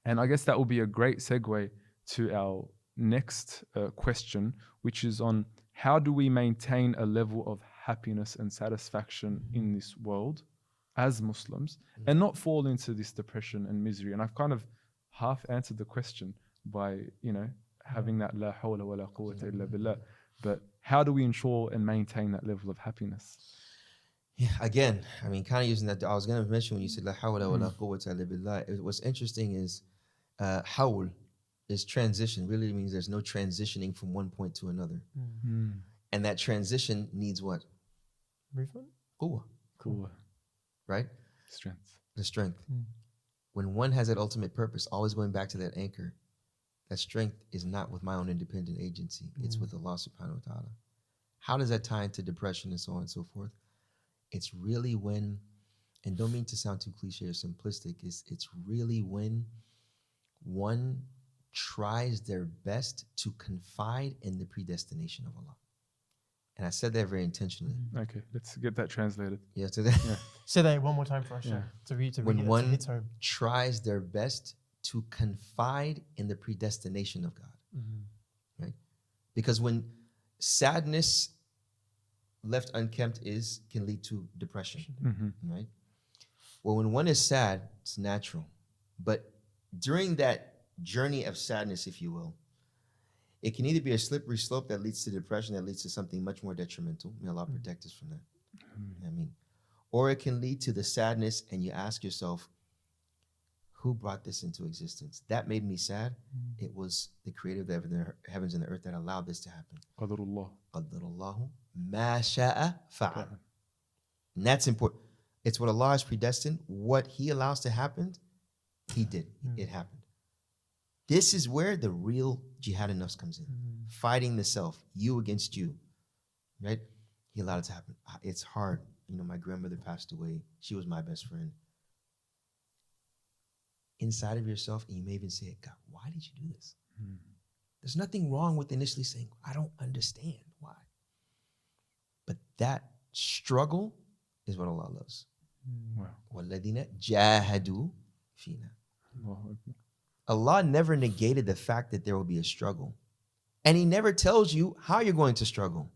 And I guess that will be a great segue to our next question, which is on how do we maintain a level of happiness and satisfaction in this world as Muslims and not fall into this depression and misery. And I've kind of half answered the question by, having that la hawla wa la quwwata illa billah. But how do we ensure and maintain that level of happiness? Yeah, again, I mean, kind of using that. I was going to mention when you said la hawla wa la quwwata illa billah. What's interesting is hawl is transition. Really means there's no transitioning from one point to another. And that transition needs what? Movement? Quwwah. Cool. Right? Strength. The strength. When one has that ultimate purpose, always going back to that anchor, that strength is not with my own independent agency. It's with Allah subhanahu wa ta'ala. How does that tie into depression and so on and so forth? It's really when, and don't mean to sound too cliche or simplistic, it's really when one tries their best to confide in the predestination of Allah. And I said that very intentionally. Okay, let's get that translated. Yeah, to that. Yeah. Say that one more time for us, Yeah. When one hit home. tries their best to confide in the predestination of God, right? Because when sadness left unkempt can lead to depression, right? Well, when one is sad, it's natural. But during that journey of sadness, if you will, it can either be a slippery slope that leads to depression, that leads to something much more detrimental. May Allah protect us from that. I mean, or it can lead to the sadness and you ask yourself, who brought this into existence? That made me sad. It was the creator of the heavens and the earth that allowed this to happen. Qadarullah. Qadarullahu ma sha'a fa'al. And that's important. It's what Allah has predestined. What He allows to happen, He did. It happened. This is where the real jihad in nafs comes in. Fighting the self, you against you, right? He allowed it to happen. It's hard. My grandmother passed away. She was my best friend. Inside of yourself, and you may even say, God, why did you do this? There's nothing wrong with initially saying, I don't understand why. But that struggle is what Allah loves. وَالَّذِينَ جَاهَدُوا فِينَا. Allah never negated the fact that there will be a struggle. And He never tells you how you're going to struggle.